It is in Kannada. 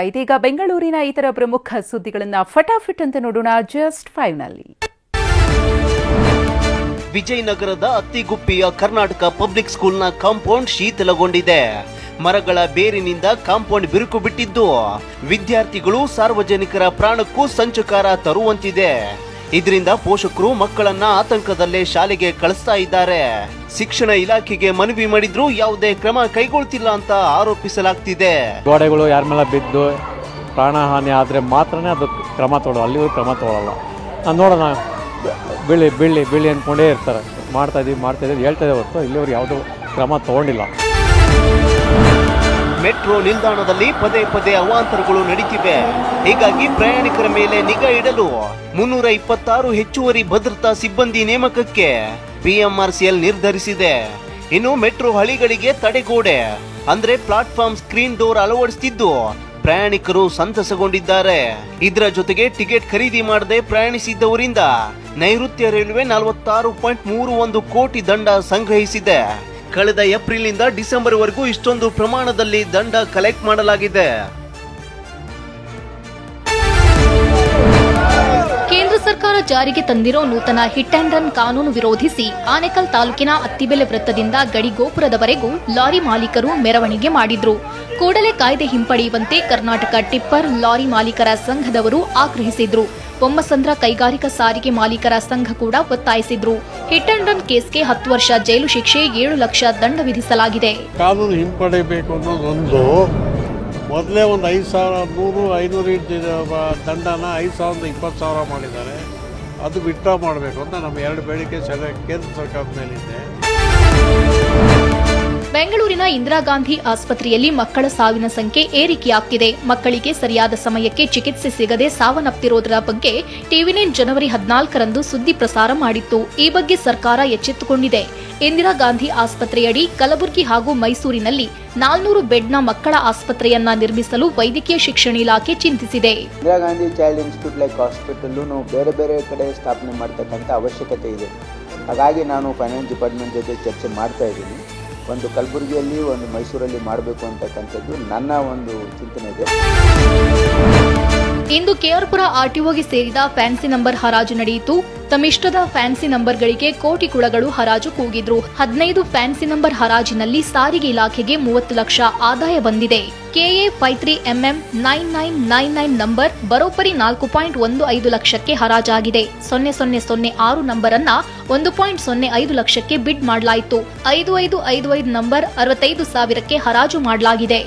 ಇದೀಗ ಬೆಂಗಳೂರಿನ ಇತರ ಪ್ರಮುಖ ಸುದ್ದಿಗಳನ್ನ ಫಟಾಫಟ್ ಅಂತ ನೋಡೋಣ ಜಸ್ಟ್ 5 ನಲ್ಲಿ. ವಿಜಯನಗರದ ಅತ್ತಿಗುಪ್ಪಿಯ ಕರ್ನಾಟಕ ಪಬ್ಲಿಕ್ ಸ್ಕೂಲ್ನ ಕಾಂಪೌಂಡ್ ಶೀತಲಗೊಂಡಿದೆ. ಮರಗಳ ಬೇರಿನಿಂದ ಕಾಂಪೌಂಡ್ ಬಿರುಕು ಬಿಟ್ಟಿದ್ದು ವಿದ್ಯಾರ್ಥಿಗಳು ಸಾರ್ವಜನಿಕರ ಪ್ರಾಣಕ್ಕೂ ಸಂಚಕಾರ ತರುವಂತಿದೆ. ಇದರಿಂದ ಪೋಷಕರು ಮಕ್ಕಳನ್ನ ಆತಂಕದಲ್ಲೇ ಶಾಲೆಗೆ ಕಳಿಸ್ತಾ ಇದ್ದಾರೆ. ಶಿಕ್ಷಣ ಇಲಾಖೆಗೆ ಮನವಿ ಮಾಡಿದ್ರು ಯಾವುದೇ ಕ್ರಮ ಕೈಗೊಳ್ತಿಲ್ಲ ಅಂತ ಆರೋಪಿಸಲಾಗ್ತಿದೆ. ಗೋಡೆಗಳು ಯಾರ ಮೇಲೆ ಬಿದ್ದು ಪ್ರಾಣಹಾನಿ ಆದರೆ ಮಾತ್ರನೇ ಅದು ಕ್ರಮ ತಗೊಳ್ಳೋ, ಅಲ್ಲಿವರೆಗೂ ಕ್ರಮ ತಗೊಳ್ಳಲ್ಲ. ನೋಡೋಣ, ಬೀಳಿ ಅಂದ್ಕೊಂಡೇ ಇರ್ತಾರೆ. ಮಾಡ್ತಾ ಇದ್ದೀವಿ ಹೇಳ್ತಾ ಇದ್ದೆ ಹೊರತು ಇಲ್ಲಿವರೆಗೂ ಯಾವುದೂ ಕ್ರಮ ತಗೊಂಡಿಲ್ಲ. ಮೆಟ್ರೋ ನಿಲ್ದಾಣದಲ್ಲಿ ಪದೇ ಪದೇ ಅವಾಂತರಗಳು ನಡೀತಿವೆ. ಹೀಗಾಗಿ ಪ್ರಯಾಣಿಕರ ಮೇಲೆ ನಿಗಾ ಇಡಲು 326 ಹೆಚ್ಚುವರಿ ಭದ್ರತಾ ಸಿಬ್ಬಂದಿ ನೇಮಕಕ್ಕೆ PMRCL ನಿರ್ಧರಿಸಿದೆ. ಇನ್ನು ಮೆಟ್ರೋ ಹಳಿಗಳಿಗೆ ತಡೆಗೋಡೆ ಅಂದ್ರೆ ಪ್ಲಾಟ್ಫಾರ್ಮ್ ಸ್ಕ್ರೀನ್ ಡೋರ್ ಅಳವಡಿಸುತ್ತಿದ್ದು ಪ್ರಯಾಣಿಕರು ಸಂತಸಗೊಂಡಿದ್ದಾರೆ. ಇದರ ಜೊತೆಗೆ ಟಿಕೆಟ್ ಖರೀದಿ ಮಾಡದೆ ಪ್ರಯಾಣಿಸಿದ್ದವರಿಂದ ನೈಋತ್ಯ ರೈಲ್ವೆ 46.31 ಕೋಟಿ ದಂಡ ಸಂಗ್ರಹಿಸಿದೆ. ಕಳೆದ ಏಪ್ರಿಲ್ನಿಂದ ಡಿಸೆಂಬರ್ ವರೆಗೂ ಇಷ್ಟೊಂದು ಪ್ರಮಾಣದಲ್ಲಿ ದಂಡ ಕಲೆಕ್ಟ್ ಮಾಡಲಾಗಿದೆ. ಕೇಂದ್ರ ಸರ್ಕಾರ ಜಾರಿಗೆ ತಂದಿರೋ ನೂತನ ಹಿಟ್ ಅಂಡ್ ರನ್ ಕಾನೂನು ವಿರೋಧಿಸಿ ಆನೇಕಲ್ ತಾಲೂಕಿನ ಅತ್ತಿಬೆಲೆ ವೃತ್ತದಿಂದ ಗಡಿಗೋಪುರದವರೆಗೂ ಲಾರಿ ಮಾಲೀಕರು ಮೆರವಣಿಗೆ ಮಾಡಿದ್ರು. ಕೂಡಲೇ ಕಾಯ್ದೆ ಹಿಂಪಡೆಯುವಂತೆ ಕರ್ನಾಟಕ ಟಿಪ್ಪರ್ ಲಾರಿ ಮಾಲೀಕರ ಸಂಘದವರು ಆಗ್ರಹಿಸಿದ್ರು. ಬೊಮ್ಮಸಂದ್ರ ಕೈಗಾರಿಕಾ ಸಾರಿಗೆ ಮಾಲೀಕರ ಸಂಘ ಕೂಡ ಒತ್ತಾಯಿಸಿದ್ರು. ಹಿಟ್ ಅಂಡ್ ರನ್ ಕೇಸ್ಗೆ 10 ವರ್ಷ ಜೈಲು ಶಿಕ್ಷೆ, 7 ಲಕ್ಷ ದಂಡ ವಿಧಿಸಲಾಗಿದೆ. ಕಾನೂನು ಹಿಂಪಡೆಯಬೇಕು ಅನ್ನೋದೊಂದು, ಮೊದಲೇ ಒಂದು 5,100 500 ದಂಡನ 5,000 20,000 ಮಾಡಿದ್ದಾರೆ. ಅದು ವಿಡ್ರಾ ಮಾಡಬೇಕು ಅಂತ ನಮ್ಮ 2 ಬೇಡಿಕೆ ಕೇಂದ್ರ ಸರ್ಕಾರದ ಮೇಲಿದೆ. ಬೆಂಗಳೂರಿನ ಇಂದಿರಾ ಗಾಂಧಿ ಆಸ್ಪತ್ರೆಯಲ್ಲಿ ಮಕ್ಕಳ ಸಾವಿನ ಸಂಖ್ಯೆ ಏರಿಕೆಯಾಗ್ತಿದೆ. ಮಕ್ಕಳಿಗೆ ಸರಿಯಾದ ಸಮಯಕ್ಕೆ ಚಿಕಿತ್ಸೆ ಸಿಗದೆ ಸಾವನ್ನಪ್ಪಿರೋದರ ಬಗ್ಗೆ ಟಿವಿ9 ಜನವರಿ 14ರಂದು ಸುದ್ದಿ ಪ್ರಸಾರ ಮಾಡಿತ್ತು. ಈ ಬಗ್ಗೆ ಸರ್ಕಾರ ಎಚ್ಚೆತ್ತುಕೊಂಡಿದೆ. ಇಂದಿರಾ ಗಾಂಧಿ ಆಸ್ಪತ್ರೆಯಡಿ ಕಲಬುರಗಿ ಹಾಗೂ ಮೈಸೂರಿನಲ್ಲಿ 400 ಬೆಡ್ನ ಮಕ್ಕಳ ಆಸ್ಪತ್ರೆಯನ್ನ ನಿರ್ಮಿಸಲು ವೈದ್ಯಕೀಯ ಶಿಕ್ಷಣ ಇಲಾಖೆ ಚಿಂತಿಸಿದೆ. Indira Gandhi child institute like hospital ಬೇರೆ ಬೇರೆ ಕಡೆ ಸ್ಥಾಪನೆ ಮಾಡತಕ್ಕಂಥ ಅವಶ್ಯಕತೆ ಇದೆ. ಹಾಗಾಗಿ ನಾನು ಫೈನಾನ್ಸ್ ಡಿಪಾರ್ಟ್ಮೆಂಟ್ ಜೊತೆ ಚರ್ಚೆ ಮಾಡ್ತಾ ಇದ್ದೀನಿ. ಒಂದು ಕಲಬುರಗಿಯಲ್ಲಿ, ಒಂದು ಮೈಸೂರಲ್ಲಿ ಮಾಡಬೇಕು ಅಂತಕ್ಕಂಥದ್ದು ನನ್ನ ಒಂದು ಚಿಂತನೆ ಇದೆ. ಇಂದು ಕೆಆರ್ಪುರ ಆರ್ಟಿಒಗೆ ಸೇರಿದ ಫ್ಯಾನ್ಸಿ ನಂಬರ್ ಹರಾಜು ನಡೆಯಿತು. ತಮ್ಮಿಷ್ಟದ ಫ್ಯಾನ್ಸಿ ನಂಬರ್ಗಳಿಗೆ ಕೋಟಿ ಕುಳಗಳು ಹರಾಜು ಕೂಗಿದ್ರು. 15 ಫ್ಯಾನ್ಸಿ ನಂಬರ್ ಹರಾಜಿನಲ್ಲಿ ಸಾರಿಗೆ ಇಲಾಖೆಗೆ 30 ಲಕ್ಷ ಆದಾಯ ಬಂದಿದೆ. KA 53MM 9999 ನಂಬರ್ ಬರೋಬ್ಬರಿ 4.15 ಲಕ್ಷಕ್ಕೆ ಹರಾಜಾಗಿದೆ. 0006 ನಂಬರ್ ಅನ್ನ 1.05 ಲಕ್ಷಕ್ಕೆ ಬಿಡ್ ಮಾಡಲಾಯಿತು. 5555 ನಂಬರ್ 65,000ಕ್ಕೆ ಹರಾಜು ಮಾಡಲಾಗಿದೆ.